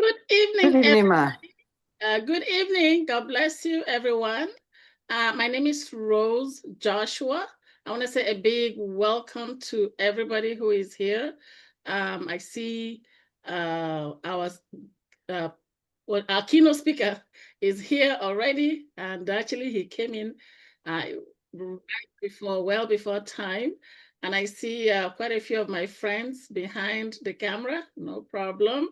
Good evening, Good evening, ma. good evening. God bless you, everyone. My name is Rose Joshua. I want to say a big welcome to everybody who is here. I see our keynote speaker is here already, and actually he came in well before time. And I see quite a few of my friends behind the camera, no problem.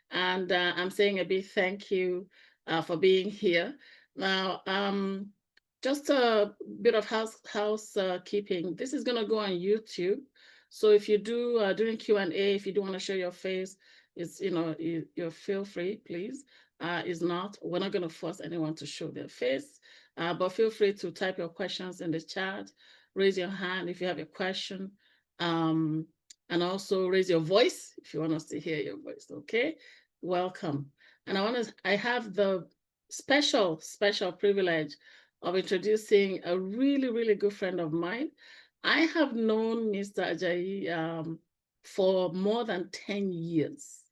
And I'm saying a big thank you for being here. Now, just a bit of housekeeping. This is going to go on YouTube. So if you do during Q&A, if you do want to show your face, it's you feel free, please. Is not we're not going to force anyone to show their face, but feel free to type your questions in the chat. Raise your hand if you have a question, and also raise your voice if you want us to hear your voice. Okay, welcome. And I have the special privilege of introducing a really good friend of mine. I have known Mr. Ajayi for more than 10 years.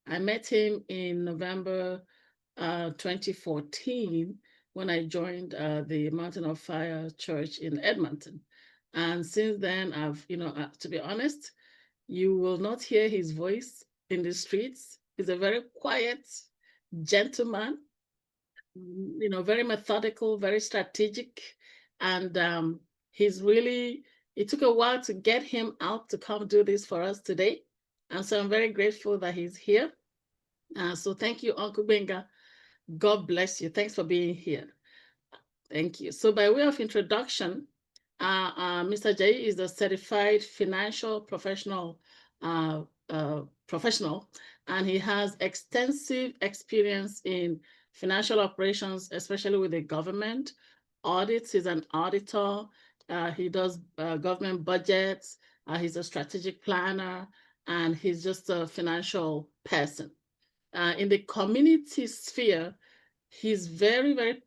I met him in November 2014 when I joined the Mountain of Fire Church in Edmonton. And since then, I've, to be honest, you will not hear his voice in the streets. He's a very quiet gentleman, very methodical, very strategic. And it took a while to get him out to come do this for us today. And so I'm very grateful that he's here. So thank you, Uncle Benga. God bless you. Thanks for being here. Thank you. So by way of introduction, Mr. Ajayi is a certified financial professional, and he has extensive experience in financial operations, especially with the government. Audits, he's an auditor. He does government budgets. He's a strategic planner, and he's just a financial person. In the community sphere, he's very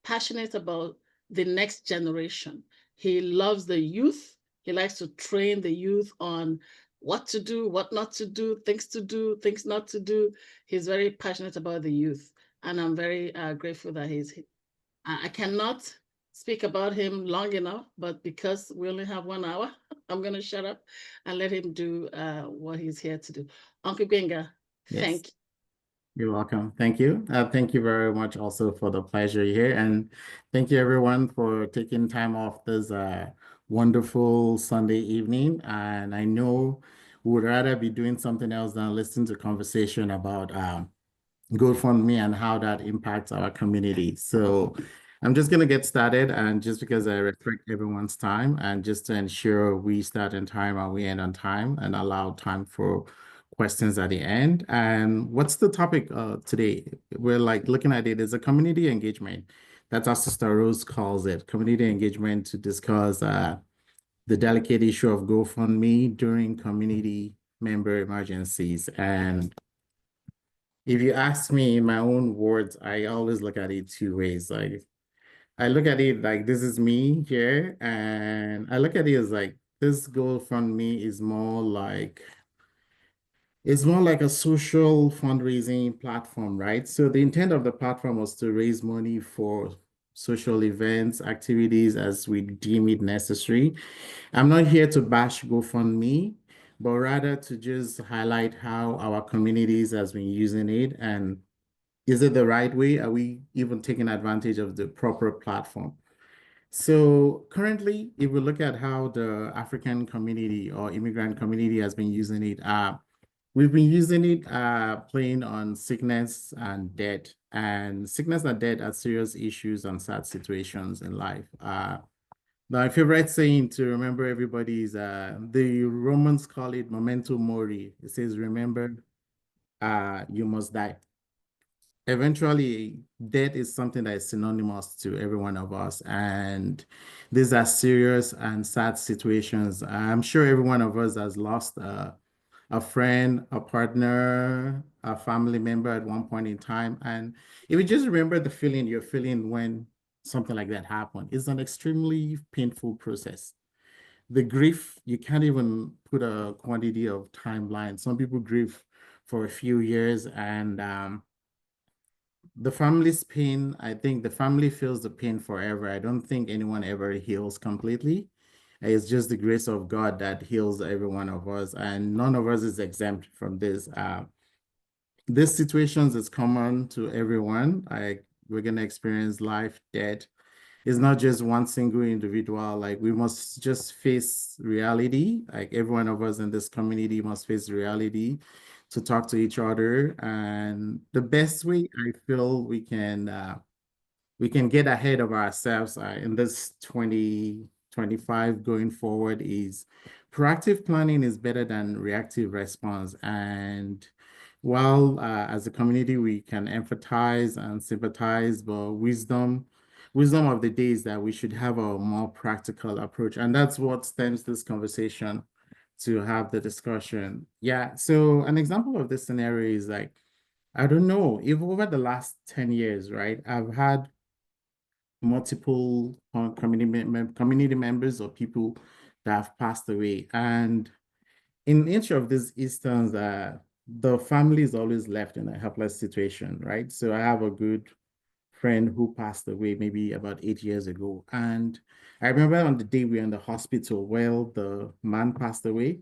passionate about the next generation. He loves the youth. He likes to train the youth on what to do, what not to do, things not to do. He's very passionate about the youth, and I'm very grateful that he's here. I cannot speak about him long enough, but because we only have 1 hour, I'm going to shut up and let him do what he's here to do. Uncle Benga, yes. Thank you. You're welcome. Thank you. Thank you very much also for the pleasure here. And thank you everyone for taking time off this wonderful Sunday evening. And I know we would rather be doing something else than listen to conversation about GoFundMe and how that impacts our community. So I'm just going to get started, and just because I respect everyone's time and just to ensure we start on time and we end on time and allow time for questions at the end. And what's the topic today? We're looking at it as a community engagement. That's how Sister Rose calls it, community engagement, to discuss the delicate issue of GoFundMe during community member emergencies. And if you ask me in my own words, I always look at it 2 ways. I look at it like this is me here, and I look at it as this GoFundMe is more like a social fundraising platform, right? So the intent of the platform was to raise money for social events, activities as we deem it necessary. I'm not here to bash GoFundMe, but rather to just highlight how our communities has been using it, and is it the right way? Are we even taking advantage of the proper platform? So currently, if we look at how the African community or immigrant community has been using it, we've been using it playing on sickness and death. And sickness and death are serious issues and sad situations in life. My favorite saying to remember everybody is the Romans call it memento mori. It says, remember, you must die. Eventually, death is something that is synonymous to every one of us. And these are serious and sad situations. I'm sure every one of us has lost a friend, a partner, a family member at one point in time. And if you just remember the feeling you're feeling when something like that happened, it's an extremely painful process. The grief, you can't even put a quantity of timeline. Some people grieve for a few years, and the family's pain, I think the family feels the pain forever. I don't think anyone ever heals completely. It's just the grace of God that heals every one of us, and none of us is exempt from this. These situations is common to everyone. Like we're gonna experience life, death. It's not just one single individual. Like we must just face reality. Like every one of us in this community must face reality to talk to each other. And the best way I feel we can get ahead of ourselves in this 2025 going forward is proactive planning is better than reactive response. And while as a community we can empathize and sympathize, but wisdom of the day is that we should have a more practical approach. And that's what stems this conversation to have the discussion. Yeah. So an example of this scenario is like, I don't know, if over the last 10 years, right, I've had multiple community members or people that have passed away. And in each of these instances, the family is always left in a helpless situation, right? So I have a good friend who passed away maybe about 8 years ago. And I remember on the day we were in the hospital, well, the man passed away,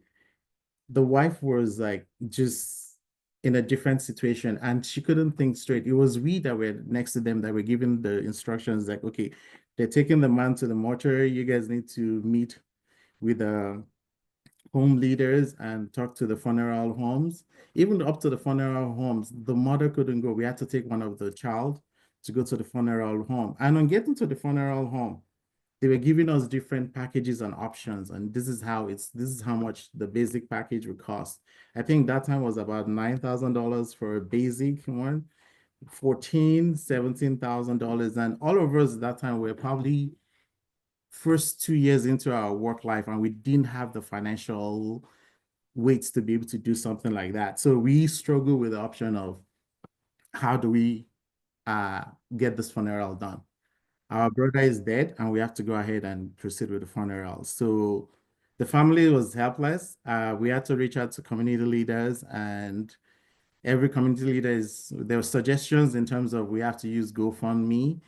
the wife was like just in a different situation and she couldn't think straight. It was we that were next to them that were giving the instructions like, okay, they're taking the man to the mortuary. You guys need to meet with the home leaders and talk to the funeral homes. Even up to the funeral homes, the mother couldn't go. We had to take one of the child to go to the funeral home. And on getting to the funeral home, they were giving us different packages and options, and this is how much the basic package would cost. I think that time was about $9,000 for a basic one, 14, $17,000. And all of us at that time were probably first 2 years into our work life, and we didn't have the financial weights to be able to do something like that. So we struggle with the option of how do we get this funeral done. Our brother is dead and we have to go ahead and proceed with the funeral. So the family was helpless. We had to reach out to community leaders, and every community leader there were suggestions in terms of we have to use GoFundMe.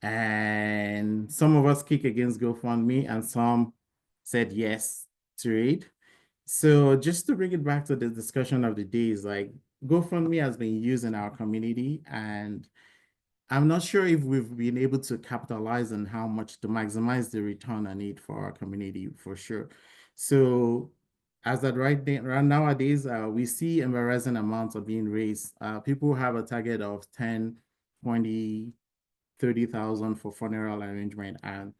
And some of us kick against GoFundMe and some said yes to it. So just to bring it back to the discussion of the day is like GoFundMe has been used in our community, and I'm not sure if we've been able to capitalize on how much to maximize the return on it for our community for sure. So as that right nowadays, we see embarrassing amounts of being raised. People have a target of 10, 20, 30,000 for funeral arrangement. And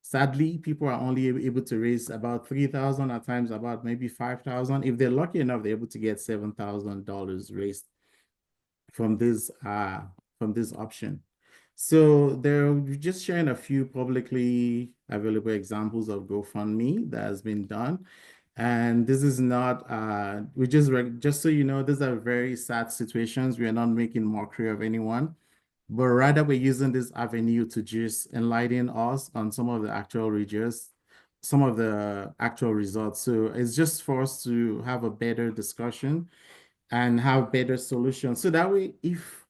sadly, people are only able to raise about 3,000, at times about maybe 5,000. If they're lucky enough, they're able to get $7,000 raised from this option. So they're just sharing a few publicly available examples of GoFundMe that has been done. And this is not, we just so you know, these are very sad situations. We are not making mockery of anyone, but rather we're using this avenue to just enlighten us on some of the actual some of the actual results. So it's just for us to have a better discussion and have better solutions. So that way, if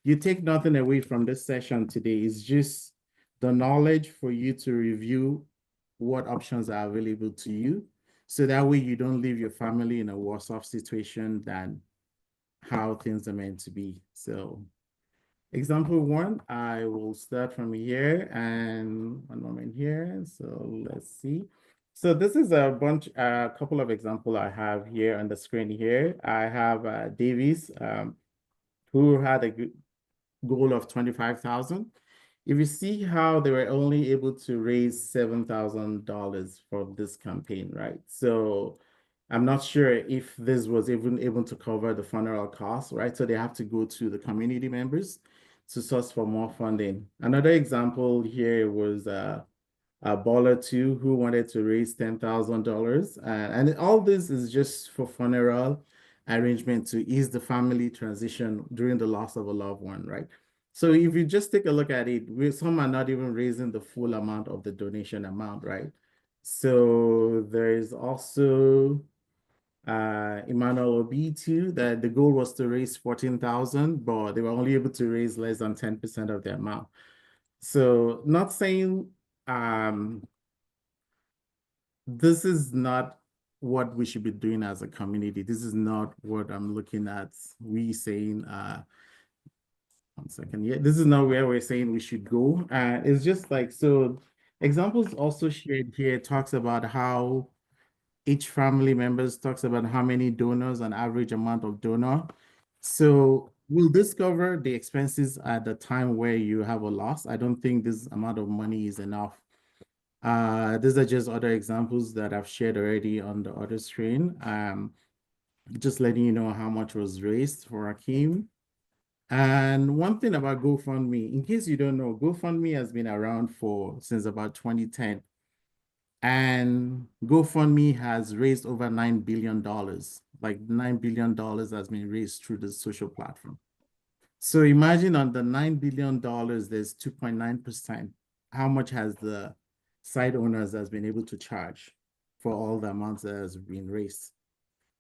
you take nothing away from this session today, it's just the knowledge for you to review what options are available to you. So that way you don't leave your family in a worse off situation than how things are meant to be. So example one, I will start from here and one moment here. So let's see. So this is a couple of examples I have here on the screen here. I have Davies, who had a goal of 25,000. If you see how they were only able to raise $7,000 for this campaign, right? So I'm not sure if this was even able to cover the funeral costs, right? So they have to go to the community members to source for more funding. Another example here was a baller too, who wanted to raise $10,000. And all this is just for funeral arrangement to ease the family transition during the loss of a loved one, right? So if you just take a look at it, some are not even raising the full amount of the donation amount, right? So there is also Emmanuel Obi too, that the goal was to raise 14,000, but they were only able to raise less than 10% of the amount. So not saying this is not what we should be doing as a community. This is not what I'm looking at. We saying, 1 second. Yeah, this is not where we're saying we should go. It's just like, so examples also shared here talks about how each family members talks about how many donors, an average amount of donor. So we'll discover the expenses at the time where you have a loss. I don't think this amount of money is enough. These are just other examples that I've shared already on the other screen. Just letting you know how much was raised for Akeem. And one thing about GoFundMe, in case you don't know, GoFundMe has been around since about 2010. And GoFundMe has raised over $9 billion. Like $9 billion has been raised through the social platform. So imagine on the $9 billion, there's 2.9%. How much has the site owners has been able to charge for all the amounts that has been raised?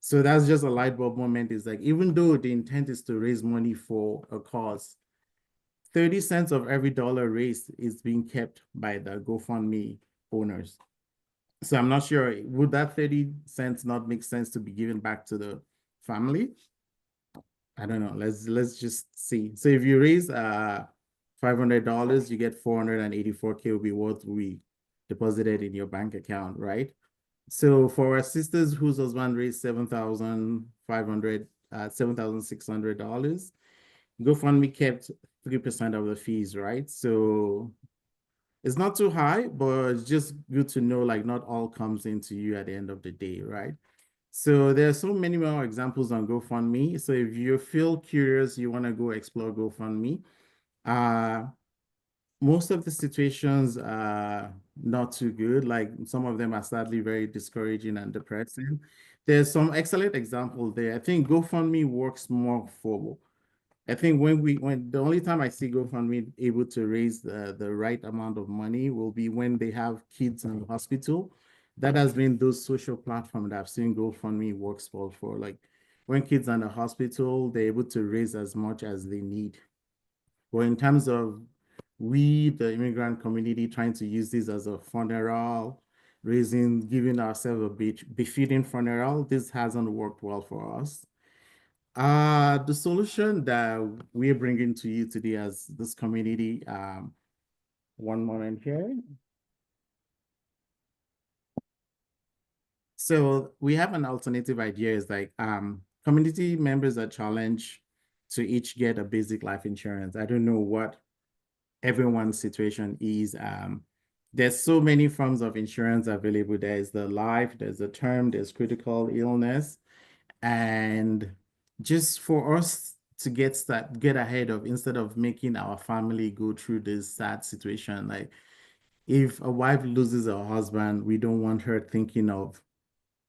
So that's just a light bulb moment. Is like, even though the intent is to raise money for a cause, 30 cents of every dollar raised is being kept by the GoFundMe owners. So I'm not sure, would that 30 cents not make sense to be given back to the family? I don't know. Let's just see. So if you raise $500, you get 484K will be what we deposited in your bank account, right? So for our sisters whose husband raised $7,600, GoFundMe kept 3% of the fees, right? So it's not too high, but it's just good to know, like, not all comes into you at the end of the day, right? So there are so many more examples on GoFundMe. So if you feel curious, you want to go explore GoFundMe. Most of the situations are not too good. Like, some of them are sadly very discouraging and depressing. There's some excellent example there. I think GoFundMe works more for, I think when the only time I see GoFundMe able to raise the right amount of money will be when they have kids in the hospital. That has been those social platforms that I've seen GoFundMe works well for. Like, when kids are in the hospital, they're able to raise as much as they need. But in terms of we, the immigrant community, trying to use this as a funeral, giving ourselves a befitting funeral, this hasn't worked well for us. The solution that we're bringing to you today as this community, one moment here. So we have an alternative idea is like community members are challenged to each get a basic life insurance. I don't know what everyone's situation is. There's so many forms of insurance available. There's the life, there's the term, there's critical illness. And just for us to get ahead of, instead of making our family go through this sad situation, like if a wife loses her husband, we don't want her thinking of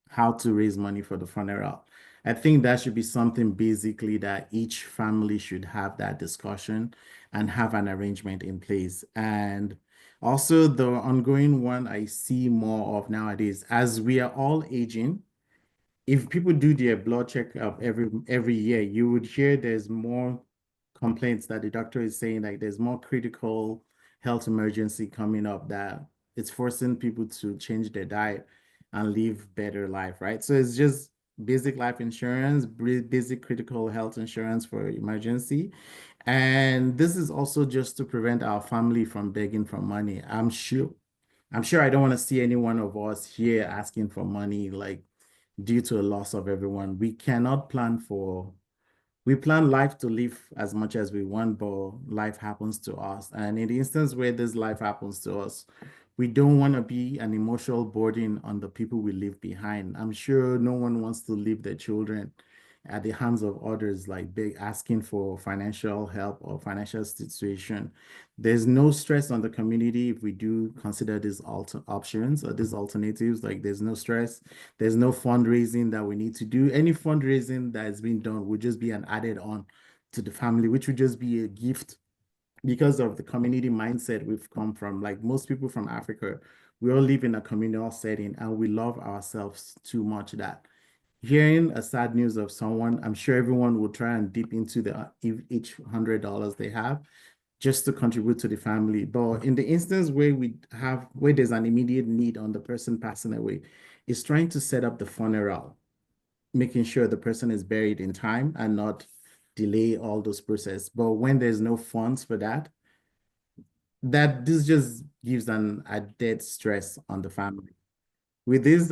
how to raise money for the funeral. I think that should be something basically that each family should have that discussion and have an arrangement in place. And also the ongoing one I see more of nowadays, as we are all aging, if people do their blood checkup every year, you would hear there's more complaints that the doctor is saying, like, there's more critical health emergency coming up, that it's forcing people to change their diet and live better life, right? So it's just basic life insurance, basic critical health insurance for emergency. And this is also just to prevent our family from begging for money. I'm sure I don't want to see any one of us here asking for money, like, due to a loss of everyone. We plan life to live as much as we want, but life happens to us. And in the instance where this life happens to us, we don't want to be an emotional burden on the people we leave behind. I'm sure no one wants to leave their children at the hands of others, like big asking for financial help or financial situation. There's no stress on the community if we do consider these options or these alternatives. Like, there's no stress. There's no fundraising that we need to do. Any fundraising that is being done would just be an added on to the family, which would just be a gift because of the community mindset we've come from. Like, most people from Africa, we all live in a communal setting and we love ourselves too much that Hearing a sad news of someone, I'm sure everyone will try and dip into each $100 they have just to contribute to the family. But in the instance where there's an immediate need on the person passing away, is trying to set up the funeral, making sure the person is buried in time and not delay all those process. But when there's no funds for that, this just gives an added stress on the family. With this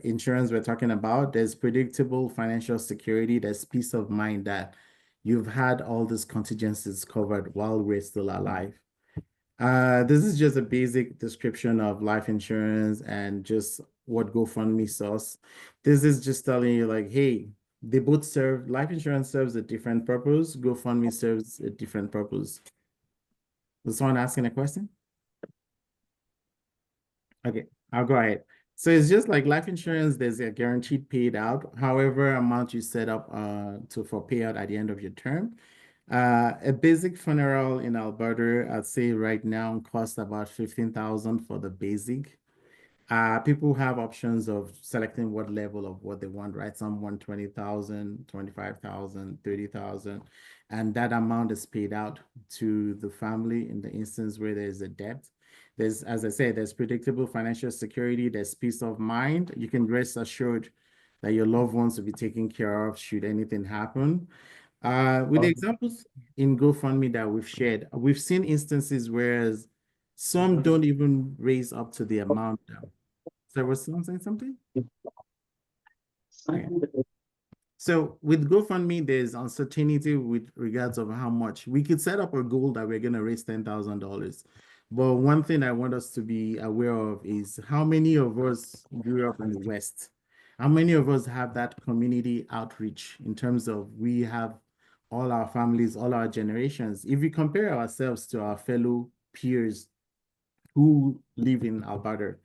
insurance we're talking about, there's predictable financial security, there's peace of mind that you've had all these contingencies covered while we're still alive. This is just a basic description of life insurance and just what GoFundMe source. This is just telling you like, hey, they both serve, life insurance serves a different purpose, GoFundMe serves a different purpose. Was someone asking a question? Okay, I'll go ahead. So it's just like life insurance, there's a guaranteed paid out, however amount you set up for payout at the end of your term. A basic funeral in Alberta, I'd say right now costs about 15,000 for the basic. People have options of selecting what level of what they want, right? Some want 20,000, 25,000, 30,000, and that amount is paid out to the family in the instance where there's a debt. There's, as I said, there's predictable financial security, there's peace of mind. You can rest assured that your loved ones will be taken care of should anything happen. With the examples in GoFundMe that we've shared, we've seen instances where some don't even raise up to the amount. So was someone saying something? Okay. So with GoFundMe, there's uncertainty with regards of how much. We could set up a goal that we're going to raise $10,000. But one thing I want us to be aware of is how many of us grew up in the West? How many of us have that community outreach in terms of we have all our families, all our generations? If we compare ourselves to our fellow peers who live in Alberta,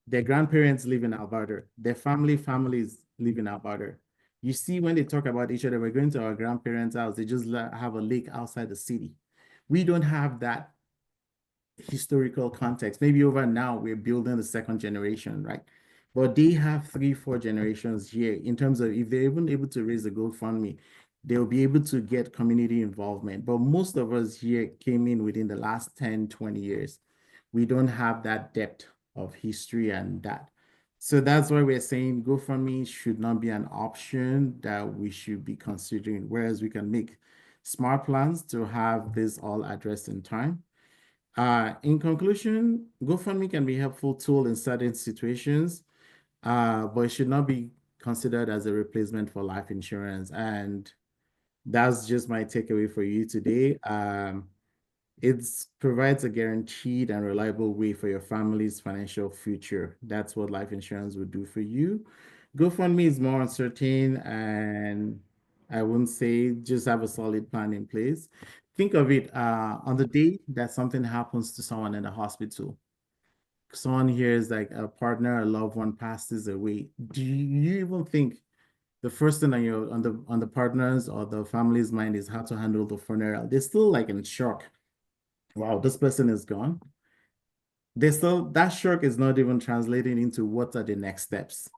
their grandparents live in Alberta. Their families live in Alberta. You see, when they talk about each other, we're going to our grandparents' house. They just have a lake outside the city. We don't have that historical context. Maybe over now, we're building the second generation, right? But they have 3, 4 generations here in terms of if they're even able to raise a GoFundMe, they'll be able to get community involvement. But most of us here came in within the last 10, 20 years. We don't have that depth of history and that. So that's why we're saying GoFundMe should not be an option that we should be considering, whereas we can make smart plans to have this all addressed in time. In conclusion, GoFundMe can be a helpful tool in certain situations, but it should not be considered as a replacement for life insurance. And that's just my takeaway for you today. It provides a guaranteed and reliable way for your family's financial future. That's what life insurance would do for you. GoFundMe is more uncertain, and I wouldn't say just have a solid plan in place. Think of it on the day that something happens to someone in the hospital. Someone hears like a partner, a loved one passes away. Do you even think the first thing on the partners or the family's mind is how to handle the funeral? They're still like in shock. Wow, this person is gone. That shock is not even translating into what are the next steps.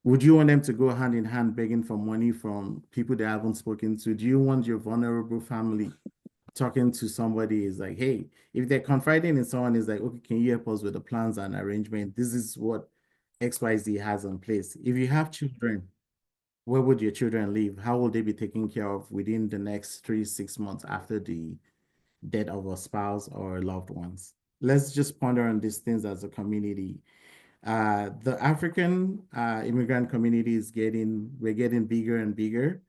Would you want them to go hand in hand begging for money from people they haven't spoken to? Do you want your vulnerable family talking to somebody is like, hey, if they're confiding in someone is like, okay, can you help us with the plans and arrangement? This is what XYZ has in place. If you have children, where would your children live? How will they be taken care of within the next 3, 6 months after the death of a spouse or loved ones? Let's just ponder on these things as a community. The African immigrant community we're getting bigger and bigger.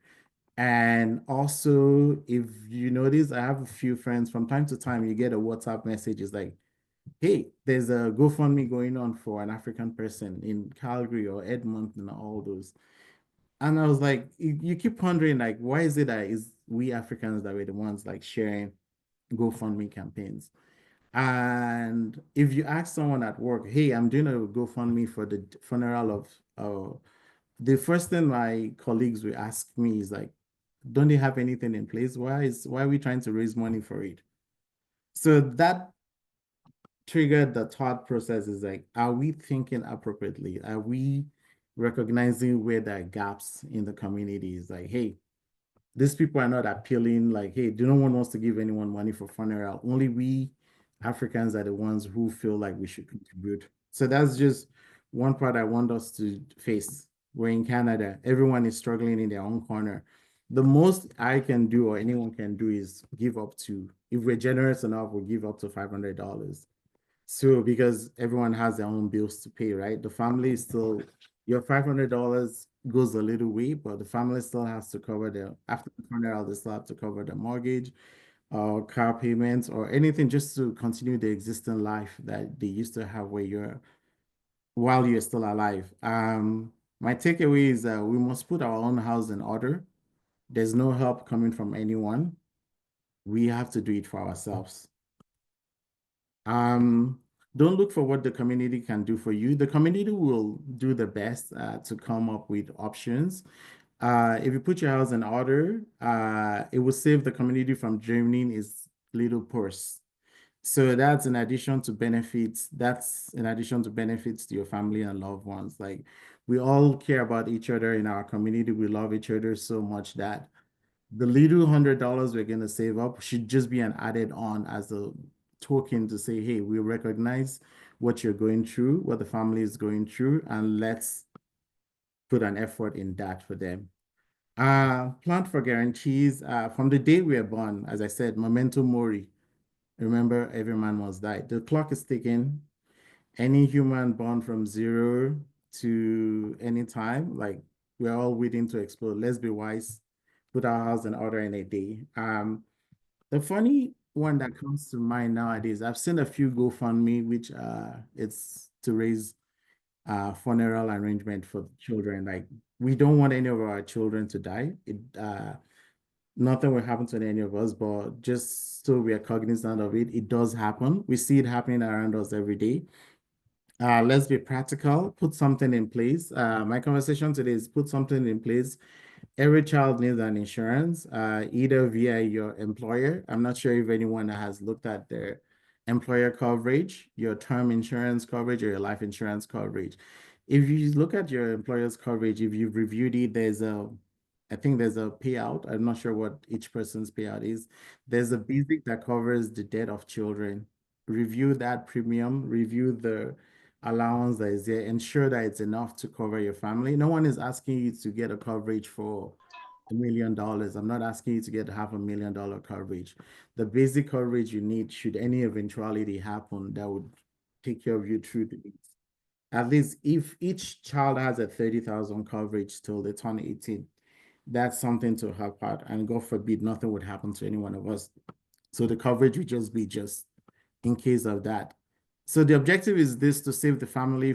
And also, if you notice, I have a few friends from time to time, you get a WhatsApp message. It's like, hey, there's a GoFundMe going on for an African person in Calgary or Edmonton, all those. And I was like, you keep wondering, like, why is it that is we Africans that we're the ones like sharing GoFundMe campaigns? And if you ask someone at work, hey, I'm doing a GoFundMe for the funeral of, the first thing my colleagues will ask me is like, don't they have anything in place? Why are we trying to raise money for it? So that triggered the thought process is like, are we thinking appropriately? Are we recognizing where there are gaps in the communities. Like, hey, these people are not appealing. Like, hey, no one wants to give anyone money for funeral. Only we Africans are the ones who feel like we should contribute. So that's just one part I want us to face. We're in Canada. Everyone is struggling in their own corner. The most I can do or anyone can do is give up to, if we're generous enough, we'll give up to $500. So because everyone has their own bills to pay, right? The family is still, your $500 goes a little way, but the family still has to cover their, after the funeral, they still have to cover the mortgage or car payments or anything just to continue the existing life that they used to have where you're, while you're still alive. My takeaway is that we must put our own house in order. There's no help coming from anyone. We have to do it for ourselves. Um, don't look for what the community can do for you. The community will do the best to come up with options. If you put your house in order, it will save the community from draining its little purse. So that's in addition to benefits. That's in addition to benefits to your family and loved ones. Like we all care about each other in our community. We love each other so much that the little $100 we're going to save up should just be an added on as a token to say, hey, we recognize what you're going through, what the family is going through, and let's put an effort in that for them. Plan for guarantees. From the day we are born, as I said, memento mori. Remember, every man must die. The clock is ticking. Any human born from 0 to any time, like we're all waiting to explode. Let's be wise. Put our house in order in a day. The funny one that comes to mind nowadays, I've seen a few GoFundMe, which it's to raise funeral arrangement for children. Like we don't want any of our children to die. Nothing will happen to any of us, but just so we are cognizant of it, it does happen. We see it happening around us every day. Let's be practical, put something in place. My conversation today is put something in place. Every child needs an insurance, either via your employer. I'm not sure if anyone has looked at their employer coverage, your term insurance coverage, or your life insurance coverage. If you look at your employer's coverage, if you've reviewed it, I think there's a payout. I'm not sure what each person's payout is. There's a basic that covers the death of children. Review that premium, review the allowance that is there, ensure that it's enough to cover your family. No one is asking you to get a coverage for $1 million. I'm not asking you to get $500,000 coverage. The basic coverage you need, should any eventuality happen, that would take care of you through the needs. At least if each child has a 30,000 coverage till they turn 18, that's something to help out. And God forbid, nothing would happen to any one of us. So the coverage would just be just in case of that. So the objective is this: to save the family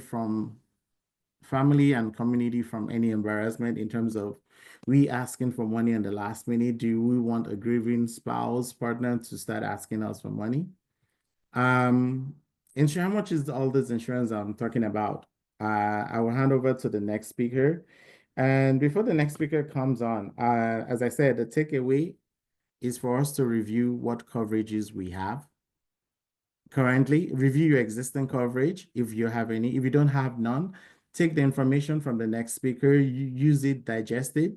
and community from any embarrassment in terms of we asking for money in the last minute. Do we want a grieving spouse, partner to start asking us for money? Insurance, how much is all this insurance I'm talking about? I will hand over to the next speaker. And before the next speaker comes on, as I said, the takeaway is for us to review what coverages we have currently, review your existing coverage if you have any. If you don't have none, take the information from the next speaker, use it, digest it.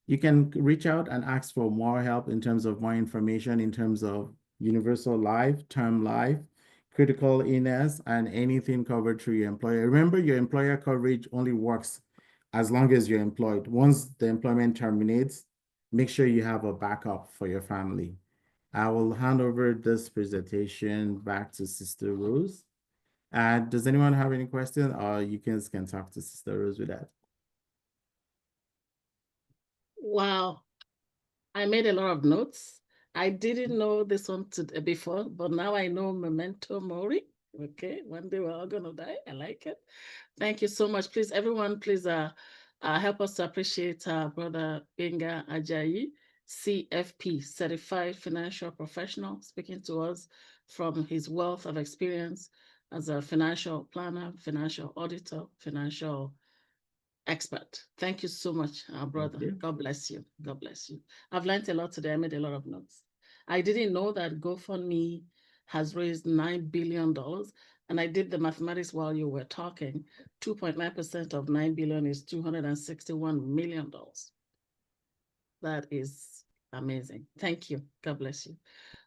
You can reach out and ask for more help in terms of more information in terms of universal life, term life, critical illness, and anything covered through your employer. Remember, your employer coverage only works as long as you're employed. Once the employment terminates, make sure you have a backup for your family. I will hand over this presentation back to Sister Rose. Does anyone have any questions, or you can talk to Sister Rose with that? Wow, I made a lot of notes. I didn't know this one before, but now I know memento mori. Okay, one day we're all gonna die. I like it. Thank you so much. Please, everyone, please help us to appreciate Brother Benga Ajayi, CFP, Certified Financial Professional, speaking to us from his wealth of experience as a financial planner, financial auditor, financial expert. Thank you so much, brother. God bless you. God bless you. I've learned a lot today. I made a lot of notes. I didn't know that GoFundMe has raised $9 billion. And I did the mathematics while you were talking. 2.9% of 9 billion is $261 million. That is amazing. Thank you. God bless you.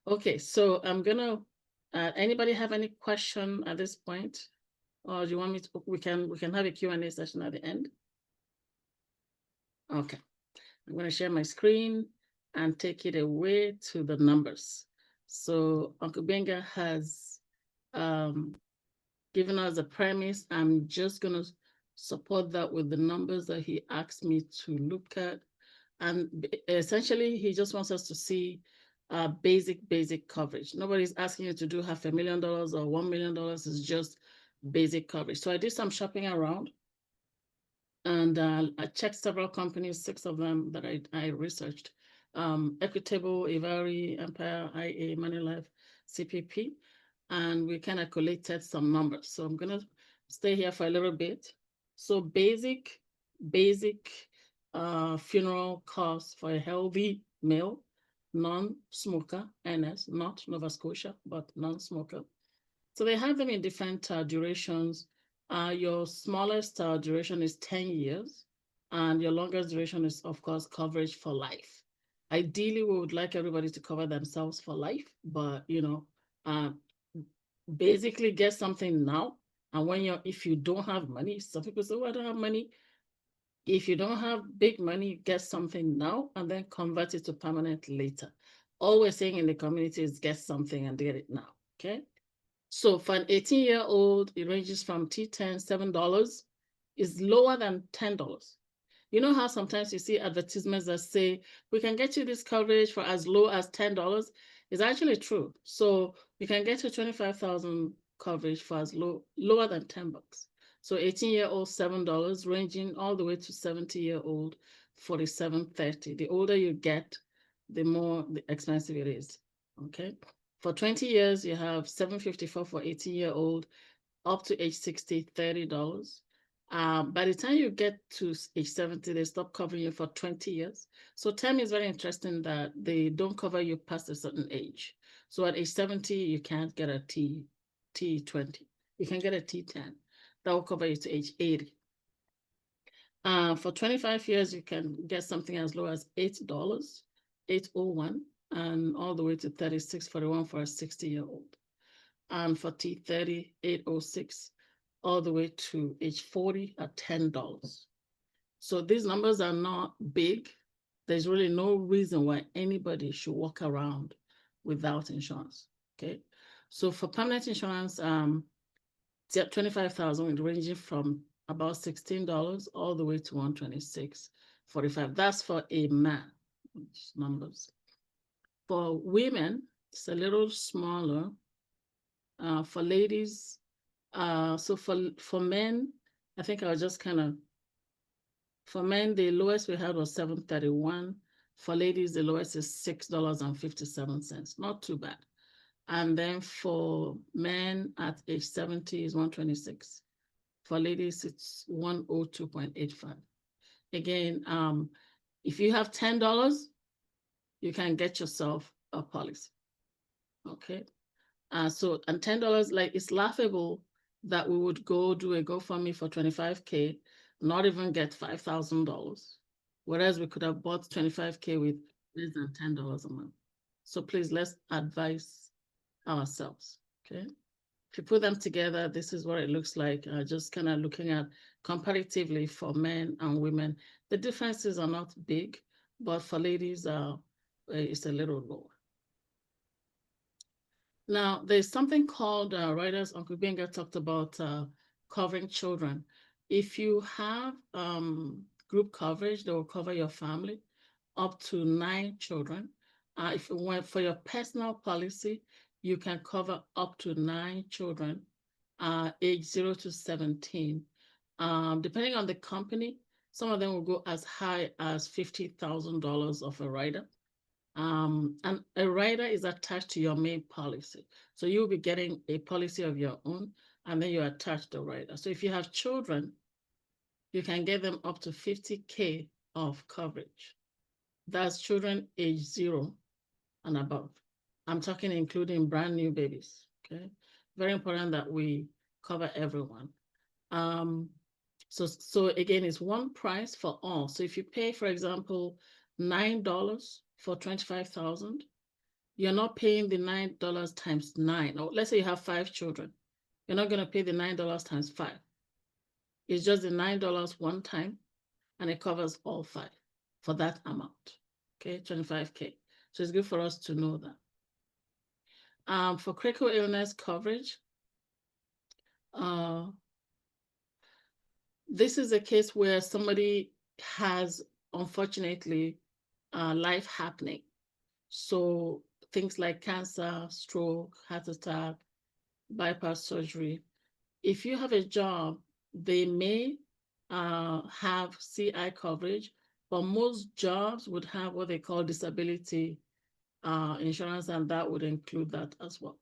Okay, so I'm gonna, anybody have any question at this point? Or do you want me to, we can have a Q&A session at the end? Okay, I'm gonna share my screen and take it away to the numbers. So Uncle Benga has given us a premise. I'm just gonna support that with the numbers that he asked me to look at. And essentially, he just wants us to see basic coverage. Nobody's asking you to do $500,000 or $1 million. It's just basic coverage. So I did some shopping around, and I checked several companies, 6 of them that I researched. Equitable, Ivari, Empire, IA, Moneylife, CPP, and we kind of collated some numbers. So I'm gonna stay here for a little bit. So basic funeral costs for a healthy male, non-smoker, NS, not Nova Scotia, but non-smoker. So they have them in different durations. Your smallest duration is 10 years, and your longest duration is, of course, coverage for life. Ideally, we would like everybody to cover themselves for life, but, you know, basically get something now. And if you don't have money, some people say, well, I don't have money. If you don't have big money, get something now and then convert it to permanent later. All we're saying in the community is get something and get it now, okay? So for an 18-year-old, it ranges from T10, $7, is lower than $10. You know how sometimes you see advertisements that say, we can get you this coverage for as low as $10? It's actually true. So we can get you 25,000 coverage for as lower than $10. So 18-year-old, $7, ranging all the way to 70-year-old, $47.30. The older you get, the more expensive it is, okay? For 20 years, you have $754 for 18-year-old, up to age 60, $30. By the time you get to age 70, they stop covering you for 20 years. So term is very interesting that they don't cover you past a certain age. So at age 70, you can't get a T20. You can get a T10. That will cover you to age 80. For 25 years, you can get something as low as $8, $8.01, and all the way to $36.41 for a 60-year-old. And for T30, $8.06, all the way to age 40 at $10. So these numbers are not big. There's really no reason why anybody should walk around without insurance, okay? So for permanent insurance, 25,000, ranging from about $16 all the way to $126.45. That's for a man. Numbers. For women, it's a little smaller. For ladies, so for men, I think I'll just for men, the lowest we had was $7.31. For ladies, the lowest is $6.57. Not too bad. And then for men at age 70 is $126. For ladies, it's $102.85. Again, if you have $10, you can get yourself a policy. Okay. And $10, like, it's laughable that we would go do a GoFundMe for $25K, not even get $5,000, whereas we could have bought $25K with less than $10 a month. So please, let's advise ourselves, okay? If you put them together, this is what it looks like. Just kind of looking at comparatively for men and women. The differences are not big, but for ladies, it's a little lower. Now, there's something called, riders, Uncle Benga talked about covering children. If you have group coverage, they will cover your family up to 9 children. If you went for your personal policy, you can cover up to 9 children, age 0 to 17. Depending on the company, some of them will go as high as $50,000 of a rider. And a rider is attached to your main policy. So you'll be getting a policy of your own, and then you attach the rider. So if you have children, you can get them up to $50K of coverage. That's children age 0 and above. I'm talking including brand new babies, okay? Very important that we cover everyone. So again, it's one price for all. So if you pay, for example, $9 for 25,000, you're not paying the $9 times 9. Or let's say you have 5 children. You're not going to pay the $9 times 5. It's just the $9 one time, and it covers all 5 for that amount. Okay, 25K. So it's good for us to know that. For critical illness coverage, this is a case where somebody has, unfortunately, life happening. So things like cancer, stroke, heart attack, bypass surgery. If you have a job, they may have CI coverage, but most jobs would have what they call disability insurance, and that would include that as well.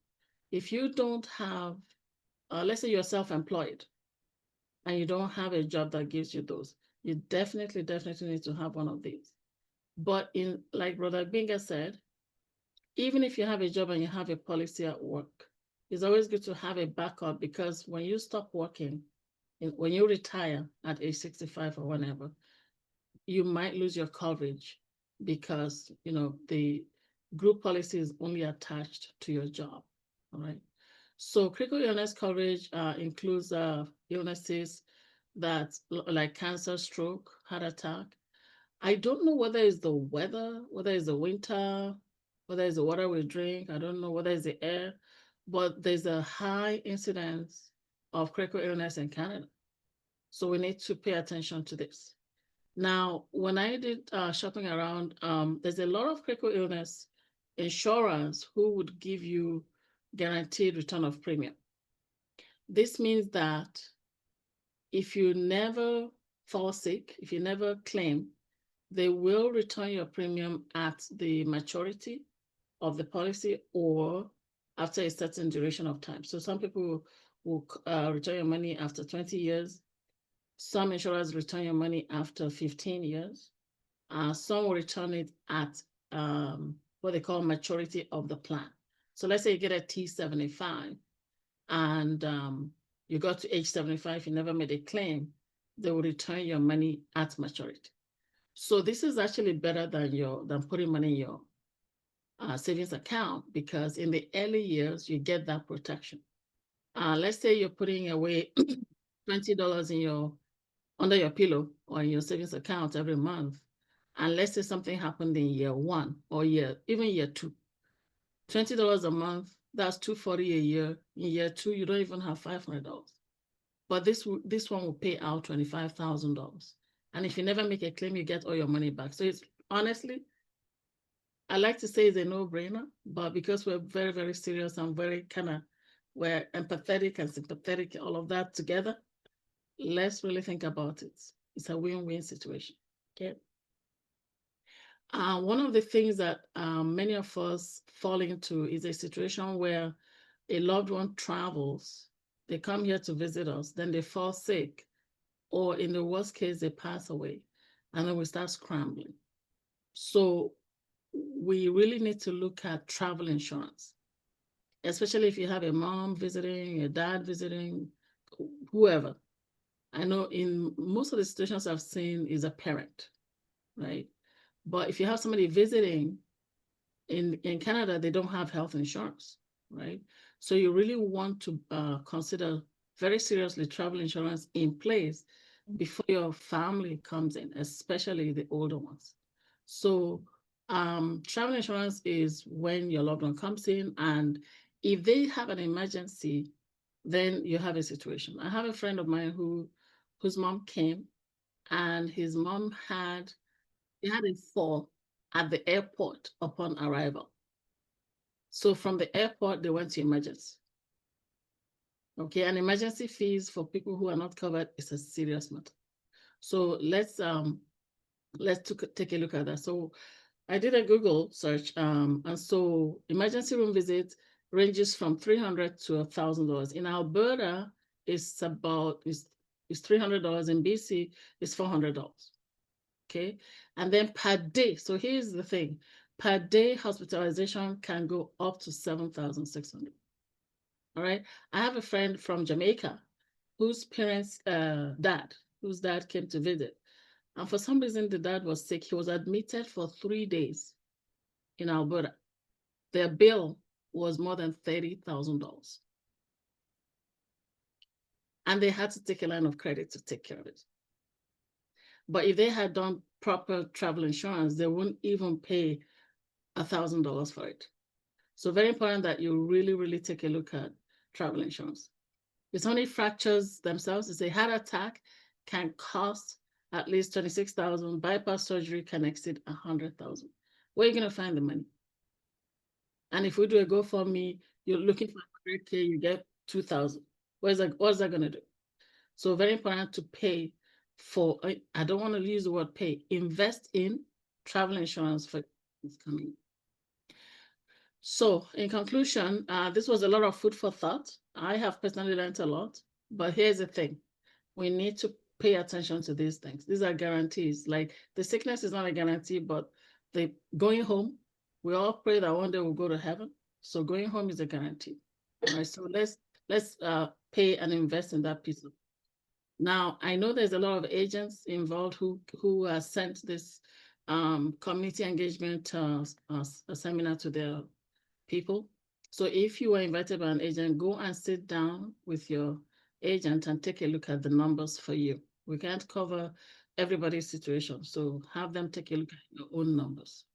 If you don't have, let's say you're self-employed and you don't have a job that gives you those, you definitely need to have one of these. But like Brother Binga said, even if you have a job and you have a policy at work, it's always good to have a backup, because when you stop working, when you retire at age 65 or whenever, you might lose your coverage because, you know, the group policy is only attached to your job. All right. So critical illness coverage includes illnesses that like cancer, stroke, heart attack. I don't know whether it's the weather, whether it's the winter, whether it's the water we drink. I don't know whether it's the air, but there's a high incidence of critical illness in Canada. So we need to pay attention to this. Now, when I did shopping around, there's a lot of critical illness insurance who would give you guaranteed return of premium. This means that if you never fall sick, if you never claim, they will return your premium at the maturity of the policy or after a certain duration of time. So some people will return your money after 20 years. Some insurers return your money after 15 years. Some will return it at what they call maturity of the plan. So let's say you get a T75 and you got to age 75, you never made a claim, they will return your money at maturity. So this is actually better than putting money in your savings account, because in the early years, you get that protection. Let's say you're putting away $20 under your pillow or in your savings account every month. And let's say something happened in year 1 or even year 2, $20 a month, that's $240 a year. In year 2, you don't even have $500. But this one will pay out $25,000. And if you never make a claim, you get all your money back. So it's honestly, I like to say it's a no-brainer, but because we're very, very serious and very we're empathetic and sympathetic, all of that together, let's really think about it. It's a win-win situation, okay? One of the things that many of us fall into is a situation where a loved one travels, they come here to visit us, then they fall sick, or in the worst case, they pass away, and then we start scrambling. So we really need to look at travel insurance, especially if you have a mom visiting, a dad visiting, whoever. I know in most of the situations I've seen is a parent, right? But if you have somebody visiting in Canada, they don't have health insurance, right? So you really want to consider very seriously travel insurance in place before your family comes in, especially the older ones. So travel insurance is when your loved one comes in, and if they have an emergency, then you have a situation. I have a friend of mine whose mom came, and his mom had a fall at the airport upon arrival. So from the airport, they went to emergency. Okay, and emergency fees for people who are not covered is a serious matter. So let's take a look at that. So I did a Google search, and so emergency room visit ranges from $300 to $1,000. In Alberta, it's $300. In BC, it's $400. Okay, and then per day. So here's the thing: per day, hospitalization can go up to $7,600. All right. I have a friend from Jamaica whose whose dad came to visit. And for some reason, the dad was sick. He was admitted for 3 days in Alberta. Their bill was more than $30,000. And they had to take a line of credit to take care of it. But if they had done proper travel insurance, they wouldn't even pay $1,000 for it. So very important that you really, really take a look at travel insurance. It's only fractures themselves. It's a heart attack can cost at least $26,000. Bypass surgery can exceed $100,000. Where are you going to find the money? And if we do a GoFundMe, you're looking for 100K, you get 2,000. What's that going to do? So very important to pay for, I don't want to use the word pay, invest in travel insurance for it's coming. So in conclusion, this was a lot of food for thought. I have personally learned a lot, but here's the thing. We need to pay attention to these things. These are guarantees. Like the sickness is not a guarantee, but the going home, we all pray that one day we'll go to heaven. So going home is a guarantee. All right. So let's pay and invest in that piece of. Now I know there's a lot of agents involved who sent this community engagement seminar to their people. So if you were invited by an agent, go and sit down with your agent and take a look at the numbers for you. We can't cover everybody's situation. So have them take a look at your own numbers.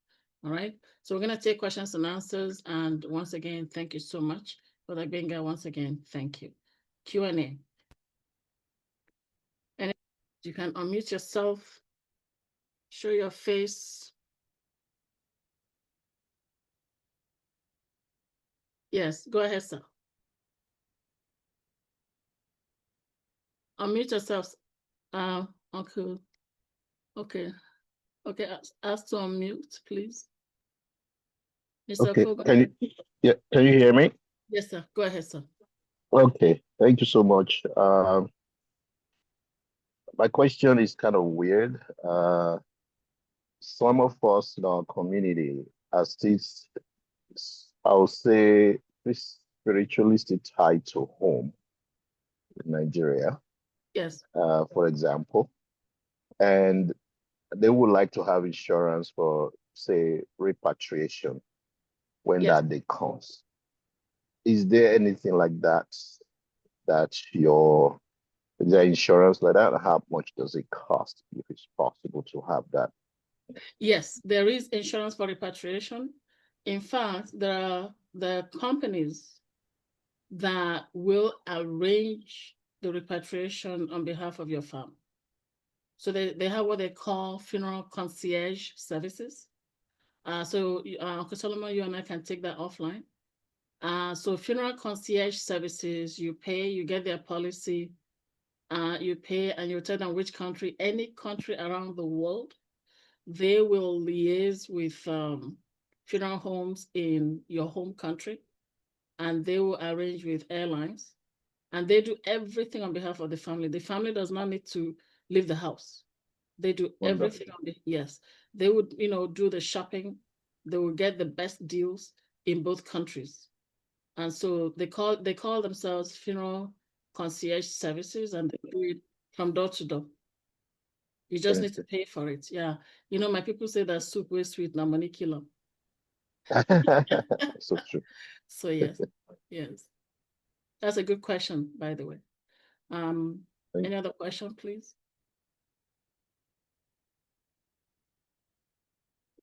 All right. So we're going to take questions and answers. And once again, thank you so much. Brother Benga, once again, thank you. Q&A. And you can unmute yourself, show your face. Yes, go ahead, sir. Unmute yourself, Uncle. Okay. Okay, ask to unmute, please. Mr. Okay, Koga. can you hear me? Yes, sir. Go ahead, sir. Okay, thank you so much. My question is kind of weird. Some of us in our community are still, I'll say, spiritualistic tied to home in Nigeria. Yes. For example, and they would like to have insurance for, say, repatriation when that day comes. Is there anything like that is there insurance like that? How much does it cost if it's possible to have that? Yes, there is insurance for repatriation. In fact, there are the companies that will arrange the repatriation on behalf of your family. So they have what they call funeral concierge services. So Uncle Solomon, you and I can take that offline. So funeral concierge services, you pay, you get their policy, you pay, and you tell them which country, any country around the world, they will liaise with funeral homes in your home country, and they will arrange with airlines, and they do everything on behalf of the family. The family does not need to leave the house. They do everything on the, yes. They would, do the shopping. They will get the best deals in both countries. And so they call themselves funeral concierge services, and they do it from door to door. You just need to pay for it. Yeah. My people say that soup is sweet, now money kill them. So true. So yes. That's a good question, by the way. Any other question, please?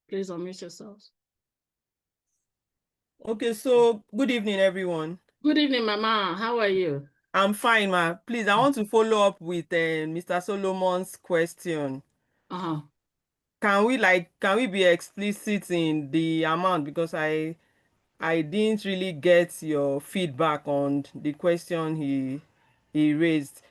Please unmute yourselves. Okay, so good evening, everyone. Good evening, Mama. How are you? I'm fine, ma. Please, I want to follow up with Mr. Solomon's question. Can we be explicit in the amount, because I didn't really get your feedback on the question he raised.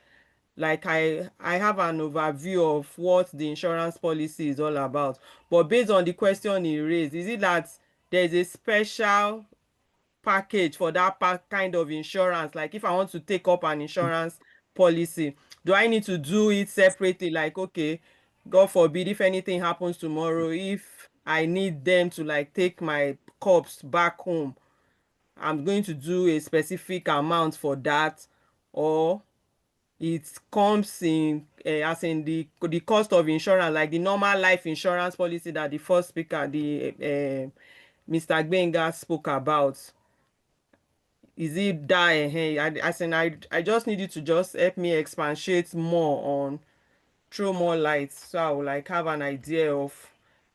Like I have an overview of what the insurance policy is all about, but based on the question he raised, is it that there's a special package for that kind of insurance? Like if I want to take up an insurance policy, do I need to do it separately? Like, okay, God forbid, if anything happens tomorrow, if I need them to like take my corpse back home, I'm going to do a specific amount for that, or it comes in as in the cost of insurance, like the normal life insurance policy that the first speaker, the Mr. Gbenga, spoke about. Is it that? I just need you to just help me expatiate more on, throw more light, so I will like have an idea of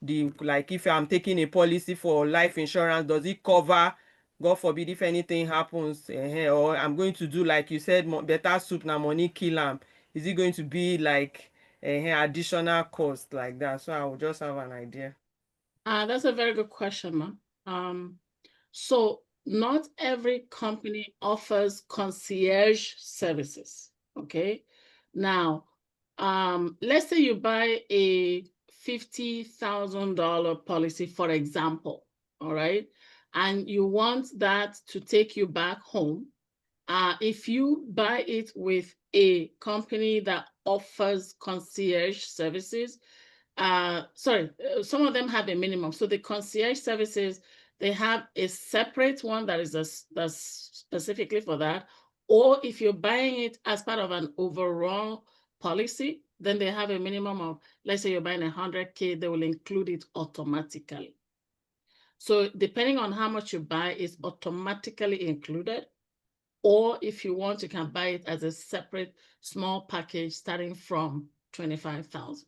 the, like, if I'm taking a policy for life insurance, does it cover, God forbid, if anything happens, or I'm going to do, like you said, better soup na money kill am, is it going to be like additional cost like that? So I will just have an idea. That's a very good question, ma'am. So not every company offers concierge services, okay? Now, let's say you buy a $50,000 policy, for example, all right? And you want that to take you back home. If you buy it with a company that offers concierge services, some of them have a minimum. So the concierge services, they have a separate one that is that's specifically for that. Or if you're buying it as part of an overall policy, then they have a minimum of, let's say you're buying 100K, they will include it automatically. So depending on how much you buy, it's automatically included. Or if you want, you can buy it as a separate small package starting from 25,000.